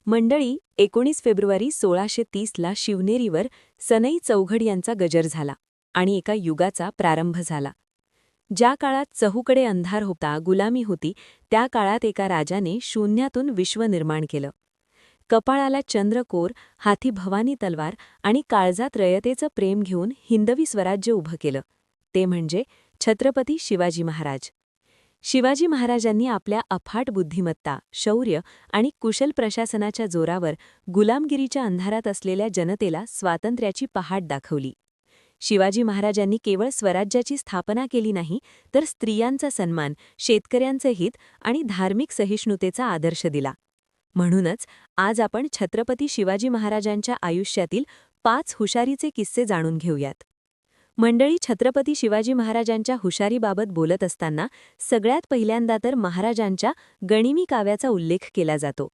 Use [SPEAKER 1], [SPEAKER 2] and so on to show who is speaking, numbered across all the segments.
[SPEAKER 1] मंडळी 19 फेब्रुवारी 1630ला शिवनेरीवर सनई चौघड यांचा गजर झाला आणि एका युगाचा प्रारंभ झाला. ज्या काळात चहूकडे अंधार होता, गुलामी होती, त्या काळात एका राजाने शून्यातून विश्व निर्माण केलं. कपाळाला चंद्रकोर, हाती भवानी तलवार आणि काळजात रयतेचं प्रेम घेऊन हिंदवी स्वराज्य उभं केलं. ते म्हणजे छत्रपती शिवाजी महाराज. शिवाजी महाराजांनी आपल्या अफाट बुद्धिमत्ता, शौर्य आणि कुशल प्रशासनाच्या जोरावर गुलामगिरीच्या अंधारात असलेल्या जनतेला स्वातंत्र्याची पहाट दाखवली. शिवाजी महाराजांनी केवळ स्वराज्याची स्थापना केली नाही, तर स्त्रियांचा सन्मान, शेतकऱ्यांचे हित आणि धार्मिक सहिष्णुतेचा आदर्श दिला. म्हणूनच आज आपण छत्रपती शिवाजी महाराजांच्या आयुष्यातील 5 हुशारीचे किस्से जाणून घेऊयात. मंडळी, छत्रपती शिवाजी महाराजांच्या हुशारीबाबत बोलत असताना सगळ्यात पहिल्यांदा तर महाराजांच्या गनिमी काव्याचा उल्लेख केला जातो.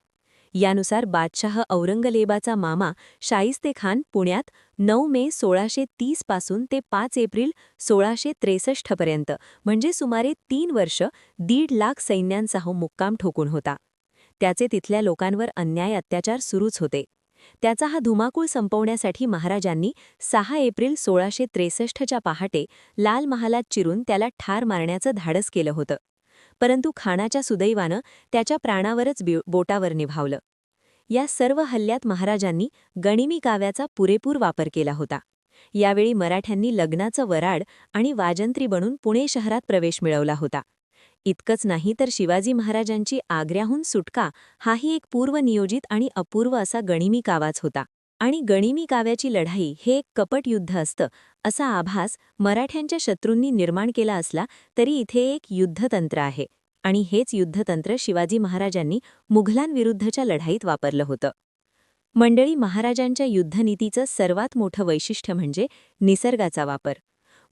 [SPEAKER 1] यानुसार बादशाह औरंगजेबाचा मामा शाईस्तेखान पुण्यात 9 मे 1630 पासून ते 5 एप्रिल 1663 पर्यंत म्हणजे सुमारे 3 वर्ष 1.5 लाख सैन्यांसह मुक्काम ठोकून होता. त्याचे तिथल्या लोकांवर अन्याय अत्याचार सुरूच होते. त्याचा हा धुमाकूळ संपवण्यासाठी महाराजांनी 6 एप्रिल 1663च्या पहाटे लाल महालात चिरून त्याला ठार मारण्याचं धाडस केलं होतं. परंतु खानाच्या सुदैवानं त्याच्या प्राणावरच बोटावर निभावलं. या सर्व हल्ल्यात महाराजांनी गनिमी काव्याचा पुरेपूर वापर केला होता. यावेळी मराठ्यांनी लग्नाचं वराड आणि वाजंत्री बनून पुणे शहरात प्रवेश मिळवला होता. इतकंच नाही तर शिवाजी महाराजांची आग्र्याहून सुटका हाही एक पूर्वनियोजित आणि अपूर्व असा गनिमी कावाच होता. आणि गनिमी काव्याची लढाई हे एक कपट युद्ध असतं असा आभास मराठ्यांच्या शत्रूंनी निर्माण केला असला तरी इथे एक युद्धतंत्र आहे आणि हेच युद्धतंत्र शिवाजी महाराजांनी मुघलांविरुद्धच्या लढाईत वापरलं होतं. मंडळी, महाराजांच्या युद्धनीतीचं सर्वात मोठं वैशिष्ट्य म्हणजे निसर्गाचा वापर.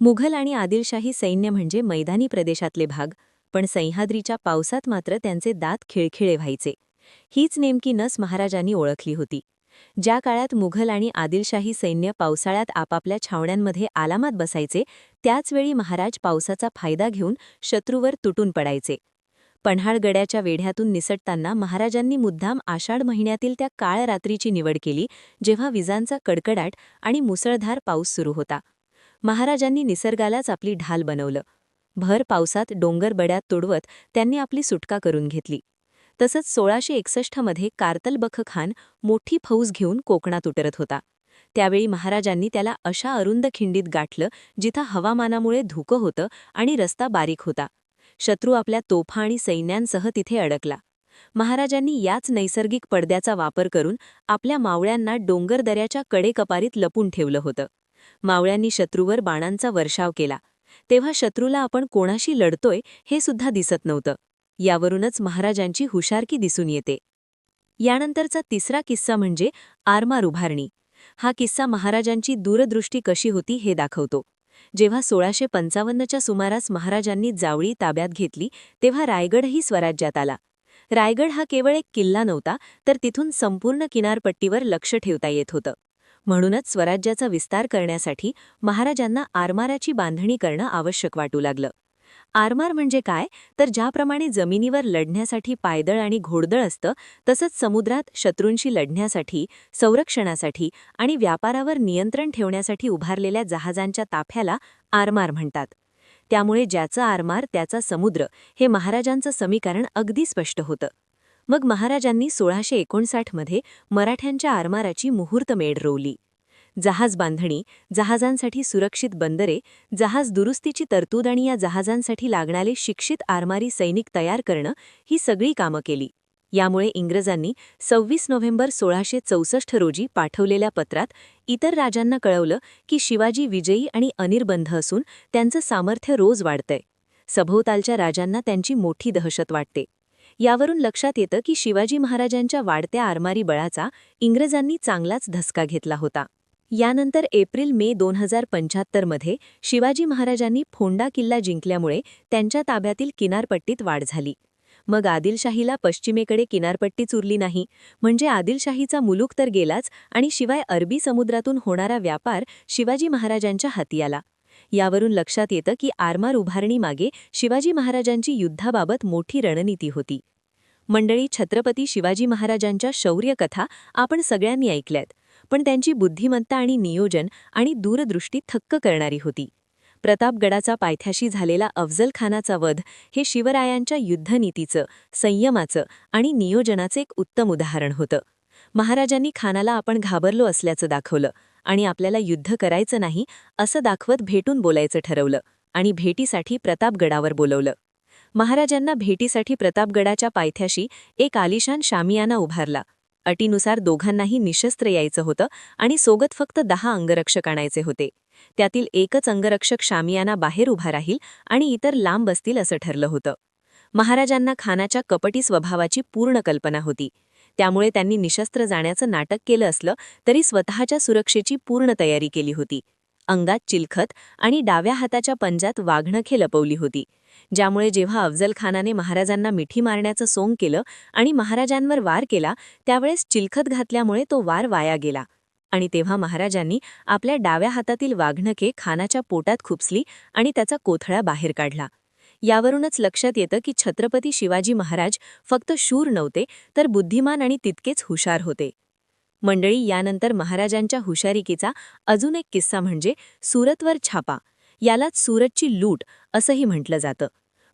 [SPEAKER 1] मुघल आणि आदिलशाही सैन्य म्हणजे मैदानी प्रदेशातले भाग, पण सह्याद्रीच्या पावसात मात्र त्यांचे दात खिळखिळे व्हायचे. हीच नेमकी नस महाराजांनी ओळखली होती. ज्या काळात मुघल आणि आदिलशाही सैन्य पावसाळ्यात आपापल्या छावण्यांमध्ये आलामात बसायचे, त्याचवेळी महाराज पावसाचा फायदा घेऊन शत्रूवर तुटून पडायचे. पन्हाळगडाच्या वेढ्यातून निसटताना महाराजांनी मुद्दाम आषाढ महिन्यातील त्या काळ रात्रीची निवड केली, जेव्हा विजांचा कडकडाट आणि मुसळधार पाऊस सुरू होता. महाराजांनी निसर्गालाच आपली ढाल बनवलं. भर पावसात डोंगर बड्यात तुडवत त्यांनी आपली सुटका करून घेतली. तसंच 1661मध्ये कार्तलबख खान मोठी फौज घेऊन कोकणात उतरत होता. त्यावेळी महाराजांनी त्याला अशा अरुंद खिंडीत गाठलं जिथं हवामानामुळे धुकं होतं आणि रस्ता बारीक होता. शत्रू आपल्या तोफा आणि सैन्यांसह तिथे अडकला. महाराजांनी याच नैसर्गिक पडद्याचा वापर करून आपल्या मावळ्यांना डोंगरदऱ्याच्या कडेकपारीत लपून ठेवलं होतं. मावळ्यांनी शत्रूवर बाणांचा वर्षाव केला. तेव्हा शत्रूला आपण कोणाशी लढतोय हे सुद्धा दिसत नव्हतं. यावरूनच महाराजांची हुशारकी दिसून येते. यानंतरचा तिसरा किस्सा म्हणजे आरमार उभारणी. हा किस्सा महाराजांची दूरदृष्टी कशी होती हे दाखवतो. जेव्हा 1655च्या सुमारास महाराजांनी जावळी ताब्यात घेतली, तेव्हा रायगडही स्वराज्यात आला. रायगड हा केवळ एक किल्ला नव्हता, तर तिथून संपूर्ण किनारपट्टीवर लक्ष ठेवता येत होतं. म्हणूनच स्वराज्याचा विस्तार करण्यासाठी महाराजांना आरमाराची बांधणी करणं आवश्यक वाटू लागलं. आरमार म्हणजे काय, तर ज्याप्रमाणे जमिनीवर लढण्यासाठी पायदळ आणि घोडदळ असतं, तसंच समुद्रात शत्रूंशी लढण्यासाठी, संरक्षणासाठी आणि व्यापारावर नियंत्रण ठेवण्यासाठी उभारलेल्या जहाजांच्या ताफ्याला आरमार म्हणतात. त्यामुळे ज्याचं आरमार त्याचा समुद्र हे महाराजांचं समीकरण अगदी स्पष्ट होतं. मग महाराजांनी 1659मध्ये मराठ्यांच्या आरमाराची मुहूर्तमेढ रोवली. जहाज बांधणी, जहाजांसाठी सुरक्षित बंदरे, जहाज दुरुस्तीची तरतूद आणि या जहाजांसाठी लागणारे शिक्षित आरमारी सैनिक तयार करणं ही सगळी कामं केली. यामुळे इंग्रजांनी 26 नोव्हेंबर 1664 रोजी पाठवलेल्या पत्रात इतर राजांना कळवलं की शिवाजी विजयी आणि अनिर्बंध असून त्यांचं सामर्थ्य रोज वाढतंय. सभोवतालच्या राजांना त्यांची मोठी दहशत वाटते. यावरून लक्षात येतं की शिवाजी महाराजांच्या वाढत्या आरमारी बळाचा इंग्रजांनी चांगलाच धसका घेतला होता. यानंतर एप्रिल-मे 2075मध्ये शिवाजी महाराजांनी फोंडा किल्ला जिंकल्यामुळे त्यांच्या ताब्यातील किनारपट्टीत वाढ झाली. मग आदिलशाहीला पश्चिमेकडे किनारपट्टीच उरली नाही, म्हणजे आदिलशाहीचा मुलूक तर गेलाच आणि शिवाय अरबी समुद्रातून होणारा व्यापार शिवाजी महाराजांच्या हाती आला. यावरून लक्षात येतं की आरमार उभारणीमागे शिवाजी महाराजांची युद्धाबाबत मोठी रणनीती होती. मंडळी, छत्रपती शिवाजी महाराजांच्या शौर्यकथा आपण सगळ्यांनी ऐकल्यात, पण त्यांची बुद्धिमत्ता आणि नियोजन आणि दूरदृष्टी थक्क करणारी होती. प्रतापगडाचा पायथ्याशी झालेला अफजल खानाचा वध हे शिवरायांच्या युद्धनीतीचं, संयमाचं आणि नियोजनाचं एक उत्तम उदाहरण होतं. महाराजांनी खानाला आपण घाबरलो असल्याचं दाखवलं आणि आपल्याला युद्ध करायचं नाही असं दाखवत भेटून बोलायचं ठरवलं आणि भेटीसाठी प्रतापगडावर बोलवलं. महाराजांना भेटीसाठी प्रतापगडाच्या पायथ्याशी एक आलिशान शामियाना उभारला. अटीनुसार दोघांनाही निशस्त्र यायचं होतं आणि सोबत फक्त 10 अंगरक्षक आणायचे होते. त्यातील एकच अंगरक्षक शामियाना बाहेर उभा राहील आणि इतर लांब बसतील असं ठरलं होतं. महाराजांना खानाच्या कपटी स्वभावाची पूर्ण कल्पना होती. त्यामुळे त्यांनी निशस्त्र जाण्याचं नाटक केलं असलं तरी स्वतःच्या सुरक्षेची पूर्ण तयारी केली होती. अंगात चिलखत आणि डाव्या हाताच्या पंजात वाघनखे लपवली होती, ज्यामुळे जेव्हा अफजल खानाने महाराजांना मिठी मारण्याचं सोंग केलं आणि महाराजांवर वार केला त्यावेळेस चिलखत घातल्यामुळे तो वार वाया गेला आणि तेव्हा महाराजांनी आपल्या डाव्या हातातील वाघनखे खानाच्या पोटात खुपसली आणि त्याचा कोथळा बाहेर काढला. यावरूनच लक्षात येतं की छत्रपती शिवाजी महाराज फक्त शूर नव्हते तर बुद्धिमान आणि तितकेच हुशार होते. मंडळी, यानंतर महाराजांच्या हुशारिकीचा अजून एक किस्सा म्हणजे सुरतवर छापा. यालाच सुरतची लूट असंही म्हटलं जातं.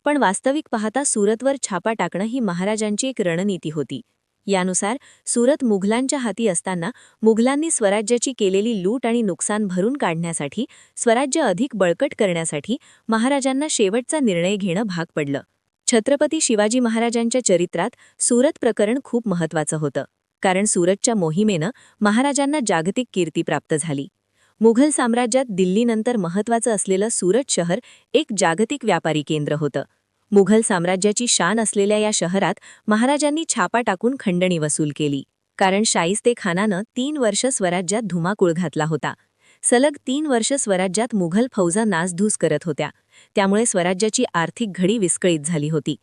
[SPEAKER 1] पण वास्तविक पाहता सुरतवर छापा टाकणं ही महाराजांची एक रणनीती होती. यानुसार सुरत मुघलांच्या हाती असताना मुघलांनी स्वराज्याची केलेली लूट आणि नुकसान भरून काढण्यासाठी, स्वराज्य अधिक बळकट करण्यासाठी महाराजांना शेवटचा निर्णय घेणं भाग पडलं. छत्रपती शिवाजी महाराजांच्या चरित्रात सुरत प्रकरण खूप महत्त्वाचं होतं, कारण सुरतच्या मोहिमेनं महाराजांना जागतिक कीर्ती प्राप्त झाली. मुघल साम्राज्यात दिल्लीनंतर महत्त्वाचं असलेलं सुरत शहर एक जागतिक व्यापारी केंद्र होतं. मुघल साम्राज्याची शान असलेल्या या शहरात महाराजांनी छापा टाकून खंडणी वसूल केली, कारण शाईस्तेखानानं 3 वर्ष स्वराज्यात धुमाकूळ घातला होता. सलग 3 वर्ष स्वराज्यात मुघल फौजा नासधूस करत होत्या, त्यामुळे स्वराज्याची आर्थिक घडी विस्कळीत झाली होती.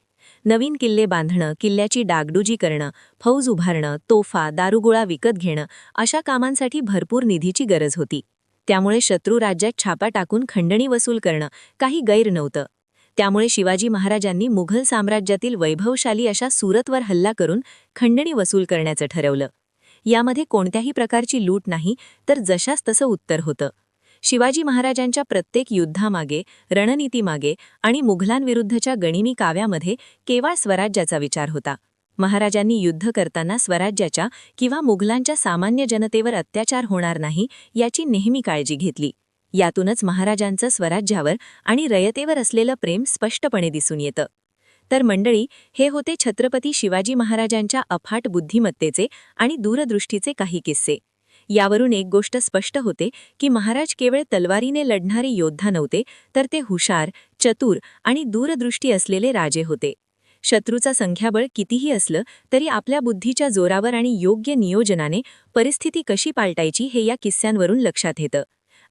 [SPEAKER 1] नवीन किल्ले बांधणं, किल्ल्याची डागडुजी करणं, फौज उभारणं, तोफा, दारुगोळा विकत घेणं अशा कामांसाठी भरपूर निधीची गरज होती. त्यामुळे शत्रू राज्यात छापा टाकून खंडणी वसूल करणं काही गैर नव्हतं. त्यामुळे शिवाजी महाराजांनी मुघल साम्राज्यातील वैभवशाली अशा सुरतवर हल्ला करून खंडणी वसूल करण्याचं ठरवलं. यामध्ये कोणत्याही प्रकारची लूट नाही, तर जशास तसं उत्तर होतं. शिवाजी महाराजांच्या प्रत्येक युद्धामागे, रणनीतीमागे आणि मुघलांविरुद्धच्या गनिमी काव्यामध्ये केवळ स्वराज्याचा विचार होता. महाराजांनी युद्ध करताना स्वराज्याच्या किंवा मुघलांच्या सामान्य जनतेवर अत्याचार होणार नाही याची नेहमी काळजी घेतली. यातूनच महाराजांचं स्वराज्यावर आणि रयतेवर असलेलं प्रेम स्पष्टपणे दिसून येतं. तर मंडळी, हे होते छत्रपती शिवाजी महाराजांच्या अफाट बुद्धिमत्तेचे आणि दूरदृष्टीचे काही किस्से. यावरून एक गोष्ट स्पष्ट होते की महाराज केवळ तलवारीने लढणारे योद्धा नव्हते, तर ते हुशार, चतुर आणि दूरदृष्टी असलेले राजे होते. शत्रूचा संख्याबळ कितीही असलं तरी आपल्या बुद्धीच्या जोरावर आणि योग्य नियोजनाने परिस्थिती कशी पालटायची हे या किस्स्यांवरून लक्षात येतं.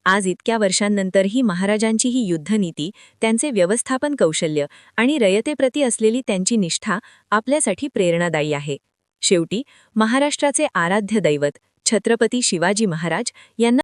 [SPEAKER 1] आज इतक्या वर्षांनंतरही महाराजांची ही युद्धनीती, त्यांचे व्यवस्थापन कौशल्य आणि रयतेप्रती असलेली त्यांची निष्ठा आपल्यासाठी प्रेरणादायी आहे. शेवटी महाराष्ट्राचे आराध्य दैवत छत्रपती शिवाजी महाराज यांना